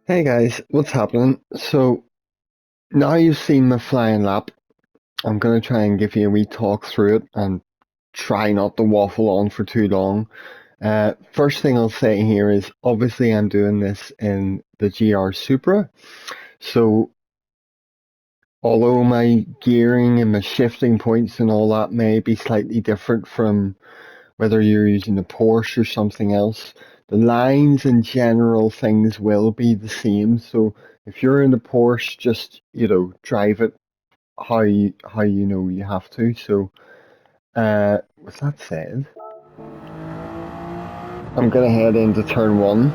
Hey guys, what's happening? So now you've seen my flying lap, I'm gonna try and give you a wee talk through it and try not to waffle on for too long. First thing I'll say here is obviously I'm doing this in the GR Supra. So although my gearing and my shifting points and all that may be slightly different from whether you're using a Porsche or something else, the lines and general things will be the same. So if you're in a Porsche, just drive it how you know you have to. So with that said, I'm gonna head into turn one.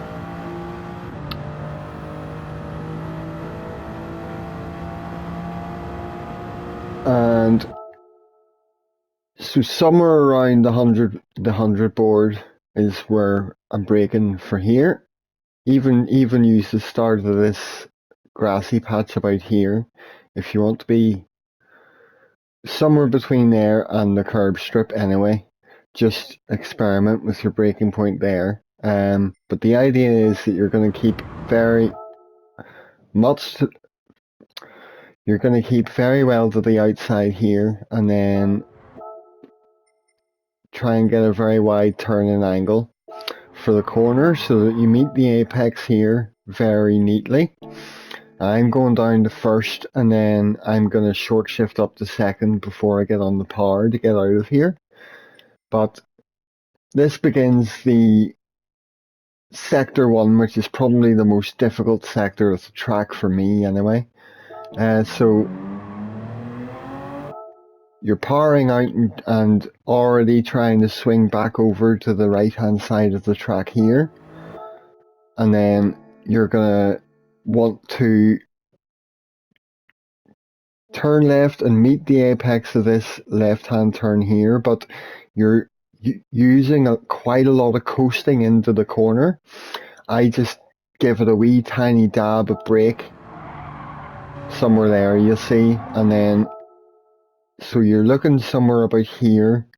And so somewhere around the hundred board is where I'm braking for here. Even use the start of this grassy patch about here if you want to be somewhere between there and the curb strip anyway. Just experiment with your braking point there. But the idea is that you're going to keep very much, you're going to keep very well to the outside here, and then try and get a very wide turning angle for the corner so that you meet the apex here very neatly. I'm going down to first, and then I'm going to short shift up to second before I get on the power to get out of here. But this begins the sector one, which is probably the most difficult sector of the track for me anyway. So you're powering out and already trying to swing back over to the right hand side of the track here. And then you're going to want to turn left and meet the apex of this left hand turn here, but you're using quite a lot of coasting into the corner. I just give it a wee tiny dab of brake somewhere there, you see, and then so you're looking somewhere about here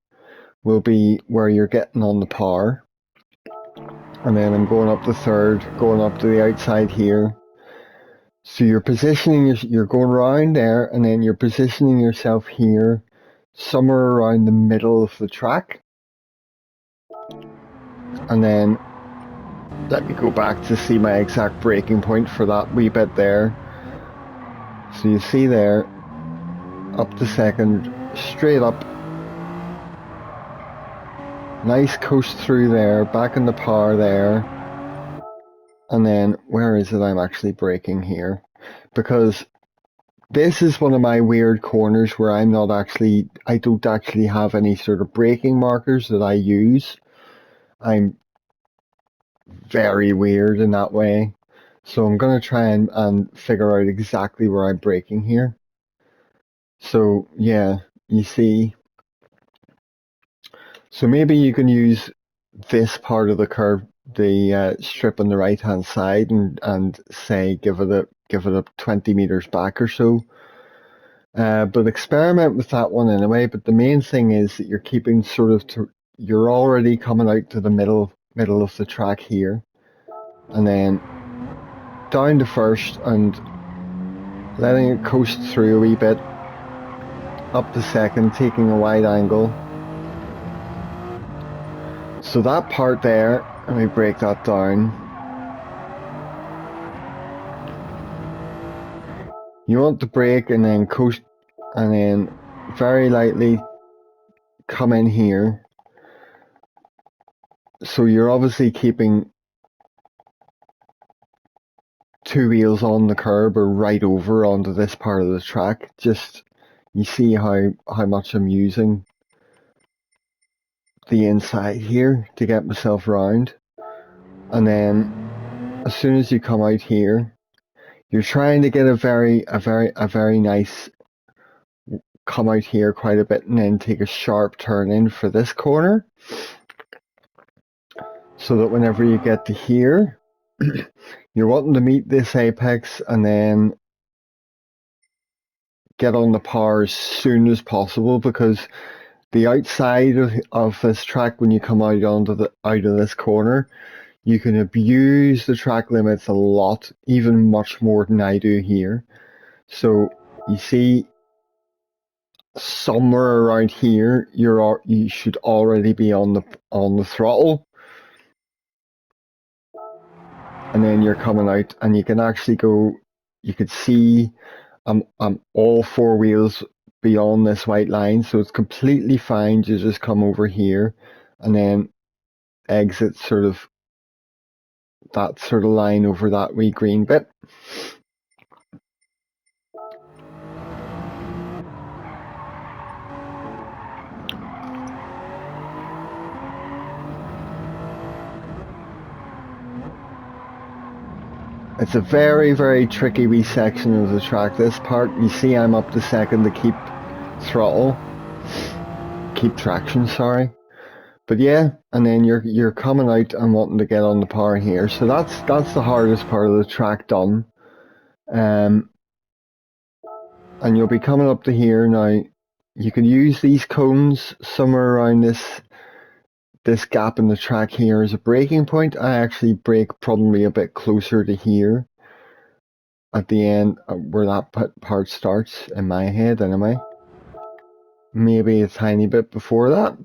will be where you're getting on the power. And then I'm going up the third, going up to the outside here. So you're positioning, you're going around there, and then you're positioning yourself here, somewhere around the middle of the track. And then let me go back to see my exact braking point for that wee bit there. So you see there, up to second, straight up. Nice coast through there, back in the power there. And then, where is it I'm actually braking here? Because this is one of my weird corners where I don't actually have any sort of braking markers that I use. I'm very weird in that way. So I'm going to try and figure out exactly where I'm braking here. So yeah, you see. So maybe you can use this part of the curve, the strip on the right hand side, and say give it a 20 meters back or so. But experiment with that one anyway. But the main thing is that you're keeping sort of you're already coming out to the middle of the track here, and then down to first and letting it coast through a wee bit, up to second, taking a wide angle. So that part there, let me break that down. You want to brake and then coast, and then very lightly come in here. So you're obviously keeping two wheels on the curb or right over onto this part of the track. Just, you see how much I'm using the inside here to get myself round. And then as soon as you come out here, you're trying to get a very nice come out here quite a bit and then take a sharp turn in for this corner, so that whenever you get to here, you're wanting to meet this apex and then get on the power as soon as possible, because the outside of this track, when you come out of this corner, you can abuse the track limits a lot, even much more than I do here. So you see, somewhere around here, you should already be on the throttle, and then you're coming out, and you can actually go. You could see, I'm all four wheels beyond this white line, so it's completely fine to just come over here, and then exit sort of that sort of line over that wee green bit. It's a very, very tricky wee section of the track, this part. You see I'm up to second to keep traction, sorry. But yeah, and then you're coming out and wanting to get on the power here. So that's the hardest part of the track done. And you'll be coming up to here now. You can use these cones somewhere around this gap in the track here as a braking point. I actually brake probably a bit closer to here at the end where that part starts in my head anyway. Maybe a tiny bit before that.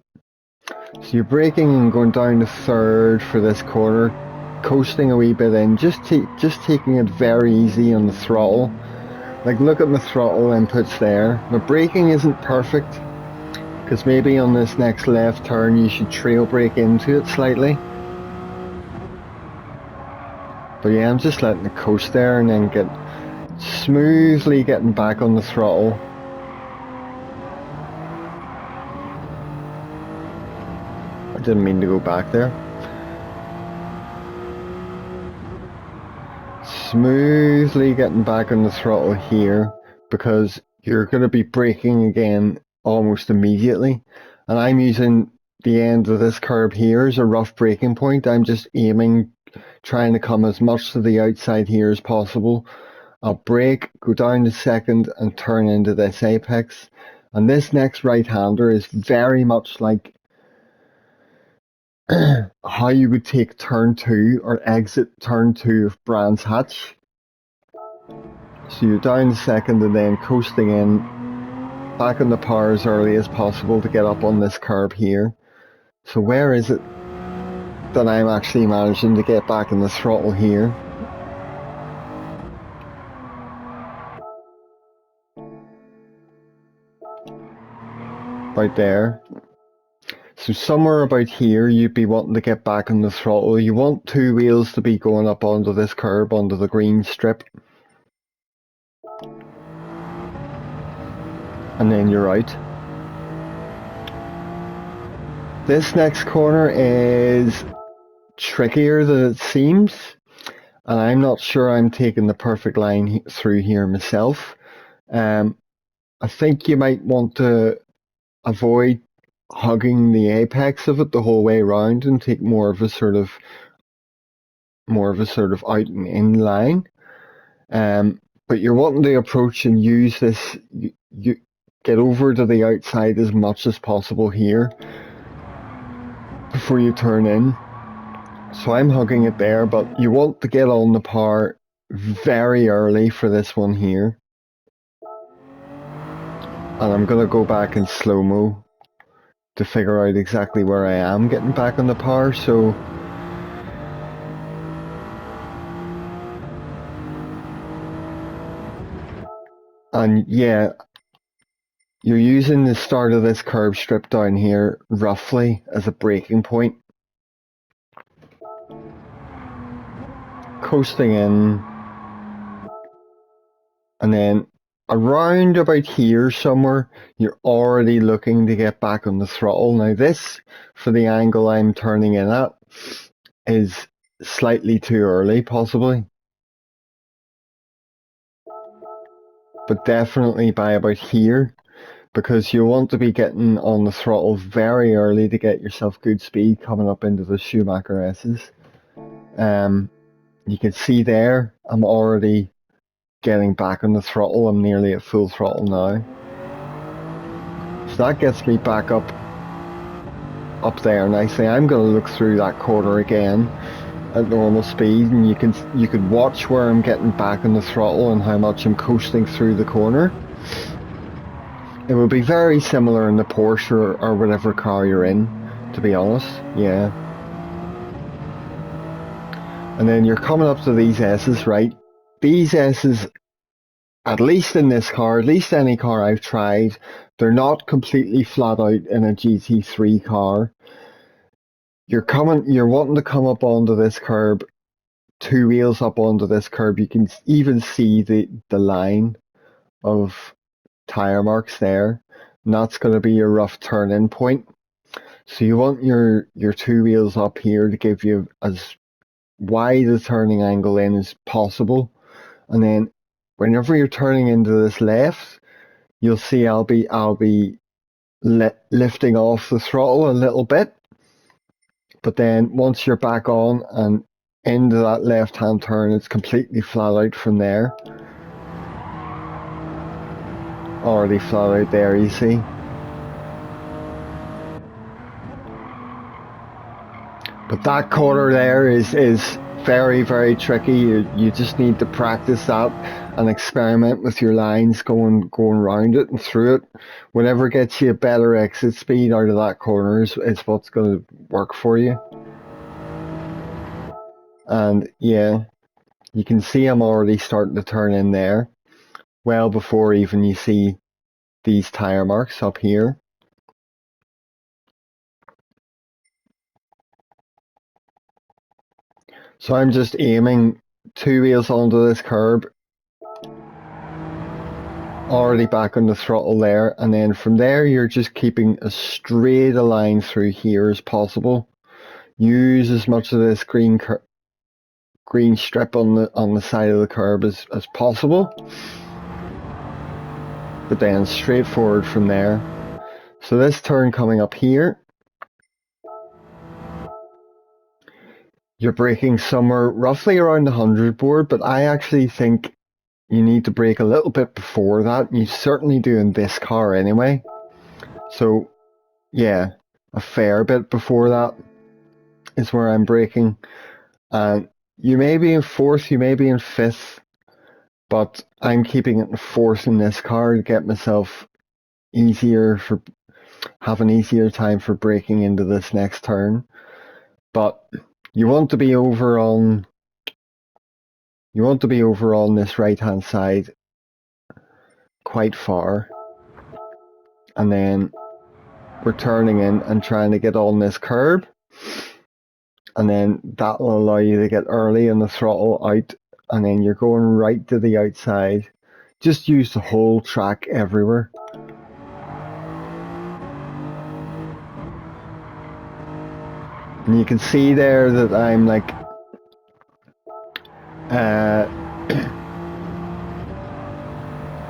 So you're braking and going down to third for this corner, coasting a wee bit in, just taking it very easy on the throttle. Like, look at my throttle inputs there. My braking isn't perfect, because maybe on this next left turn you should trail brake into it slightly. But yeah, I'm just letting it coast there and then smoothly getting back on the throttle. I didn't mean to go back there. Smoothly getting back on the throttle here, because you're going to be braking again almost immediately. And I'm using the end of this curb here as a rough braking point. I'm just trying to come as much to the outside here as possible. I'll brake, go down to second, and turn into this apex. And this next right-hander is very much like how you would take turn 2 or exit turn 2 of Brands Hatch. So you're down to second and then coasting in, back on the power as early as possible to get up on this curb here. So where is it that I'm actually managing to get back in the throttle here? Right there. So somewhere about here you'd be wanting to get back on the throttle. You want two wheels to be going up onto this curb, onto the green strip. And then you're out. This next corner is trickier than it seems. And I'm not sure I'm taking the perfect line through here myself. I think you might want to avoid hugging the apex of it the whole way around and take more of a sort of out and in line. But you're wanting to approach and use this. You get over to the outside as much as possible here before you turn in. So I'm hugging it there, but you want to get on the power very early for this one here. And I'm going to go back in slow-mo to figure out exactly where I am getting back on the power. So and yeah, you're using the start of this curb strip down here roughly as a braking point. Coasting in, and then around about here somewhere, you're already looking to get back on the throttle. Now this, for the angle I'm turning in at, is slightly too early possibly. But definitely by about here, because you want to be getting on the throttle very early to get yourself good speed coming up into the Schumacher S's. You can see there, I'm already getting back on the throttle. I'm nearly at full throttle now. So that gets me back up there nicely. I'm going to look through that corner again at normal speed, and you could watch where I'm getting back on the throttle and how much I'm coasting through the corner. It would be very similar in the Porsche or whatever car you're in, to be honest. Yeah. And then you're coming up to these S's, right? These S's, at least in this car, at least any car I've tried, they're not completely flat out in a GT3 car. You're wanting to come up onto this curb, two wheels up onto this curb. You can even see the line of tire marks there. And that's going to be your rough turn-in point. So you want your two wheels up here to give you as wide a turning angle in as possible. And then whenever you're turning into this left, you'll see I'll be lifting off the throttle a little bit. But then once you're back on and into that left-hand turn, it's completely flat out from there. Already flat out there, you see. But that corner there is very, very tricky. You just need to practice that and experiment with your lines going around it and through it. Whatever gets you a better exit speed out of that corner is what's going to work for you. And yeah, you can see I'm already starting to turn in there, well before even you see these tire marks up here. So I'm just aiming two wheels onto this curb, already back on the throttle there, and then from there you're just keeping as straight a line through here as possible. Use as much of this green strip on the side of the curb as possible, but then straight forward from there. So this turn coming up here, you're braking somewhere roughly around the 100 board, but I actually think you need to brake a little bit before that. You certainly do in this car anyway. So yeah, a fair bit before that is where I'm braking. And you may be in fourth, you may be in fifth, but I'm keeping it in fourth in this car to get myself have an easier time for braking into this next turn. But you want to be over on this right hand side quite far, and then we're turning in and trying to get on this curb, and then that will allow you to get early in the throttle out, and then you're going right to the outside. Just use the whole track everywhere. And you can see there that I'm like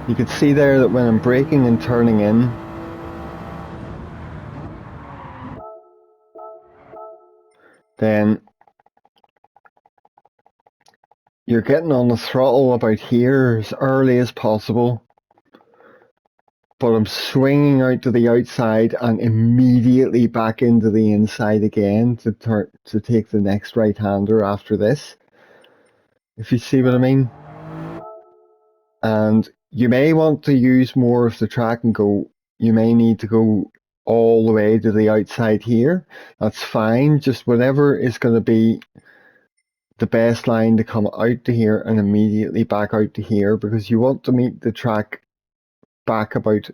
you can see there that when I'm braking and turning in, then you're getting on the throttle about here as early as possible, but I'm swinging out to the outside and immediately back into the inside again to take the next right-hander after this, if you see what I mean. And you may want to use more of the track and you may need to go all the way to the outside here. That's fine, just whatever is going to be the best line to come out to here and immediately back out to here, because you want to meet the track back about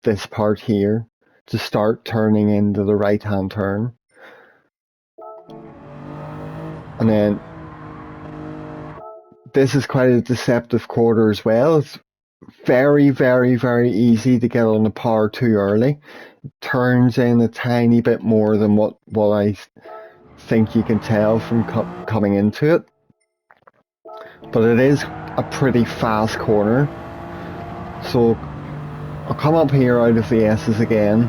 this part here to start turning into the right hand turn. And then this is quite a deceptive quarter as well. It's very, very, very easy to get on the power too early. It turns in a tiny bit more than what I think you can tell from coming into it. But it is a pretty fast corner. So I'll come up here out of the S's again,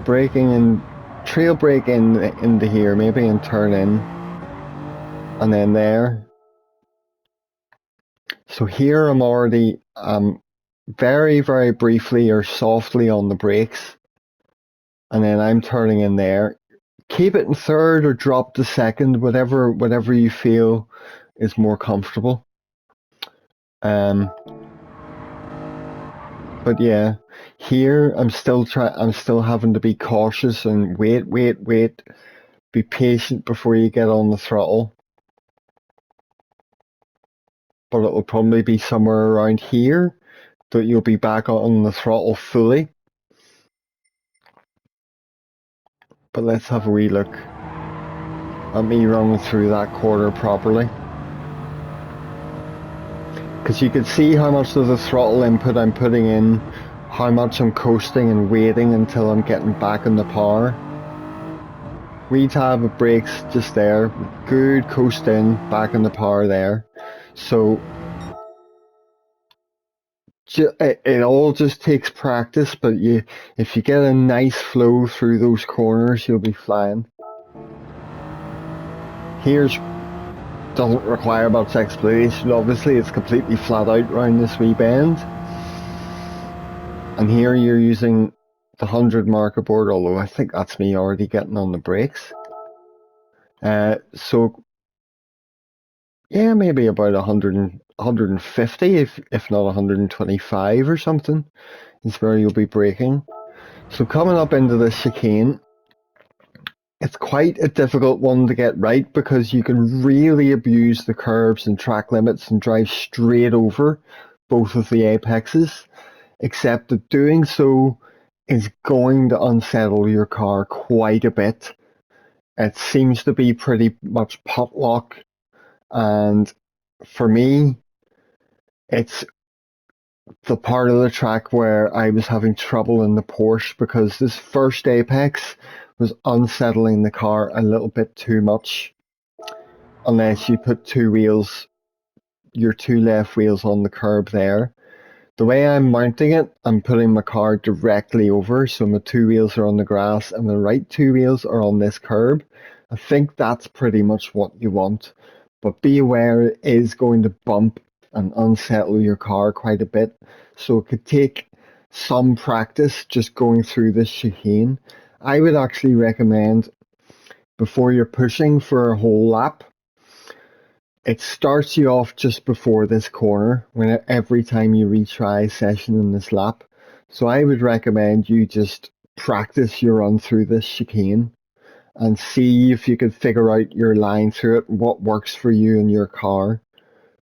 braking and trail brake into here, maybe, and turn in, and then there. So here I'm already very, very briefly or softly on the brakes, and then I'm turning in there. keep it in third or drop to second, whatever you feel is more comfortable. But yeah, here I'm still having to be cautious and wait. Be patient before you get on the throttle. But it will probably be somewhere around here that you'll be back on the throttle fully. But let's have a wee look at me running through that corner properly. Because you can see how much of the throttle input I'm putting in, how much I'm coasting and waiting until I'm getting back in the power. Wee tab of brakes just there, good coast in, back in the power there. So it all just takes practice, but if you get a nice flow through those corners, you'll be flying. Here's doesn't require much explanation, obviously, it's completely flat out around this wee bend. And here you're using the 100 marker board, although I think that's me already getting on the brakes. So yeah, maybe about 150, if not 125 or something, is where you'll be braking. So coming up into this chicane, it's quite a difficult one to get right because you can really abuse the curbs and track limits and drive straight over both of the apexes, except that doing so is going to unsettle your car quite a bit. It seems to be pretty much potluck, and for me, it's the part of the track where I was having trouble in the Porsche because this first apex was unsettling the car a little bit too much. Unless you put your two left wheels on the curb there. The way I'm mounting it, I'm putting my car directly over, so my two wheels are on the grass and the right two wheels are on this curb. I think that's pretty much what you want, but be aware it is going to bump and unsettle your car quite a bit, so it could take some practice just going through this chicane. I would actually recommend, before you're pushing for a whole lap, it starts you off just before this corner when every time you retry a session in this lap. So I would recommend you just practice your run through this chicane and see if you can figure out your line through it, what works for you and your car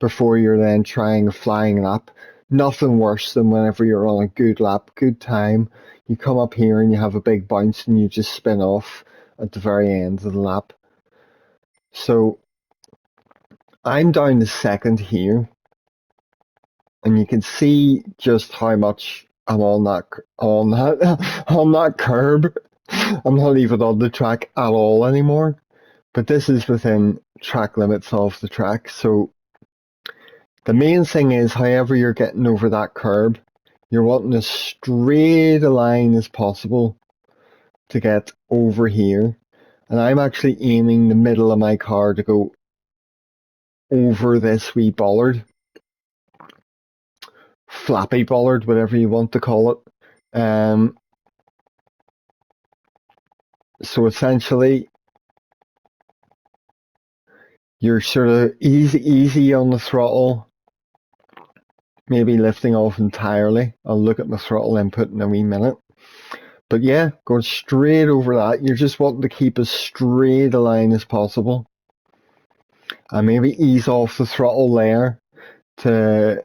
before you're then trying a flying lap. Nothing worse than whenever you're on a good lap, good time, you come up here and you have a big bounce and you just spin off at the very end of the lap. So I'm down to second here, and you can see just how much I'm on that on that curb. I'm not even on the track at all anymore, but this is within track limits of the track. So the main thing is, however you're getting over that curb, you're wanting as straight a line as possible to get over here. And I'm actually aiming the middle of my car to go over this wee bollard. Flappy bollard, whatever you want to call it. So essentially, you're sort of easy on the throttle, maybe lifting off entirely. I'll look at my throttle input in a wee minute. But yeah, going straight over that, you're just wanting to keep as straight a line as possible. And maybe ease off the throttle there to,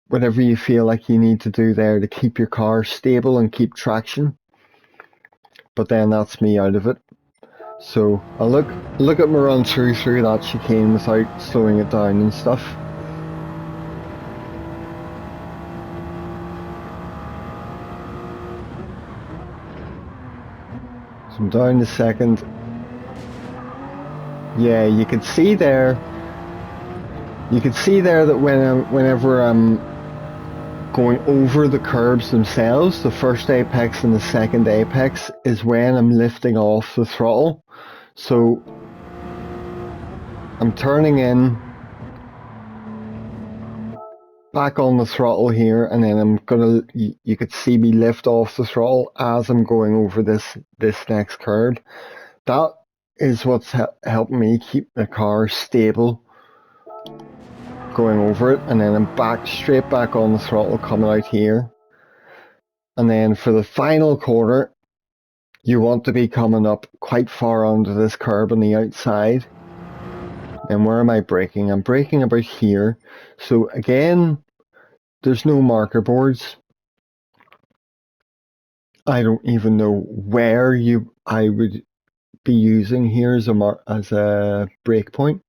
whatever you feel like you need to do there to keep your car stable and keep traction. But then that's me out of it. So I'll look at my run through that chicane without slowing it down and stuff. So I'm down to second. Yeah, you can see there that whenever I'm going over the curbs themselves, the first apex and the second apex is when I'm lifting off the throttle. So I'm turning in back on the throttle here, and then I'm gonna, you could see me lift off the throttle as I'm going over this next curb. That is what's helping me keep the car stable going over it, and then I'm straight back on the throttle coming out here. And then for the final quarter, you want to be coming up quite far onto this curb on the outside. And where am I braking? I'm braking about here. So again, there's no marker boards. I don't even know where I would be using here as a brake point.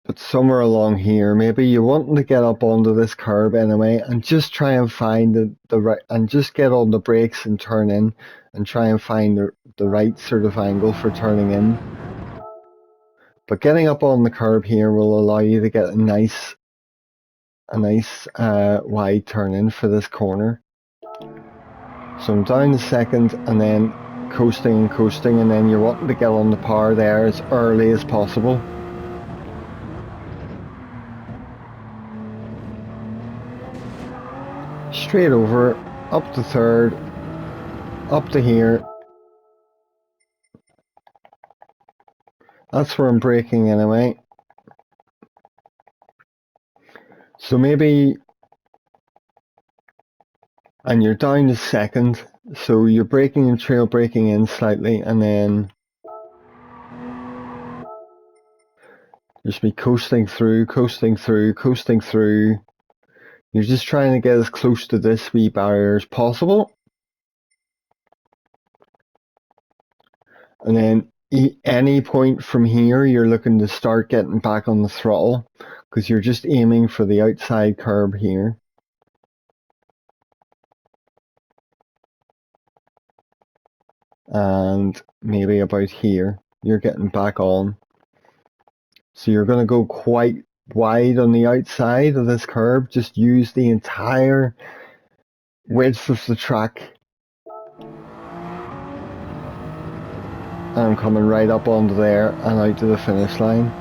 But somewhere along here, maybe you want to get up onto this curb anyway, and just try and find the right, and just get on the brakes and turn in, and try and find the right sort of angle for turning in. But getting up on the curb here will allow you to get a nice wide turn in for this corner. So I'm down to second, and then coasting and coasting, and then you're wanting to get on the power there as early as possible. Straight over, up to third, up to here. That's where I'm braking anyway. So maybe, and you're down to second, so you're braking and trail braking in slightly, and then just be coasting through, coasting through, coasting through. You're just trying to get as close to this wee barrier as possible. And then any point from here, you're looking to start getting back on the throttle, because you're just aiming for the outside curb here. And maybe about here, you're getting back on. So you're going to go quite wide on the outside of this curb. Just use the entire width of the track. And I'm coming right up onto there and out to the finish line.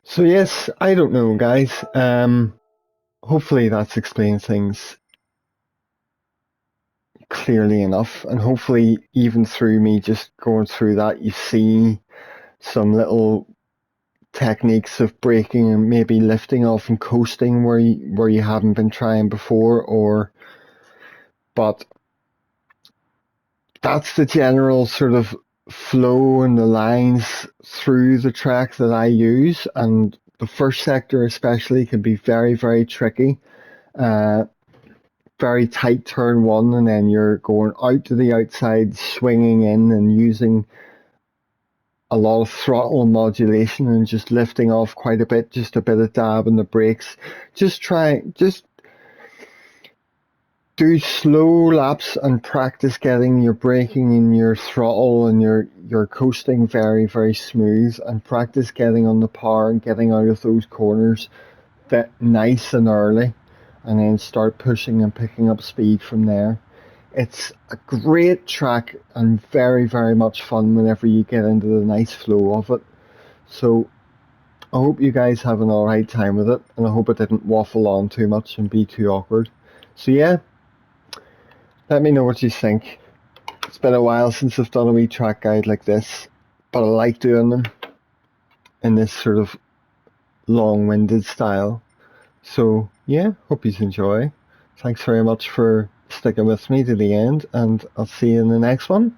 So yes, I don't know, guys. Hopefully that's explained things clearly enough, and hopefully even through me just going through that, you see some little techniques of braking and maybe lifting off and coasting where you haven't been trying before, but that's the general sort of flow and the lines through the track that I use. And the first sector especially can be very, very tricky. Very tight turn one, and then you're going out to the outside, swinging in and using a lot of throttle modulation and just lifting off quite a bit, just a bit of dab in the brakes. Just do slow laps and practice getting your braking and your throttle and your coasting very, very smooth, and practice getting on the power and getting out of those corners that nice and early, and then start pushing and picking up speed from there. It's a great track and very, very much fun whenever you get into the nice flow of it. So I hope you guys have an alright time with it, and I hope it didn't waffle on too much and be too awkward. So yeah, let me know what you think. It's been a while since I've done a wee track guide like this, but I like doing them in this sort of long-winded style. So yeah, hope you enjoy. Thanks very much for sticking with me to the end, and I'll see you in the next one.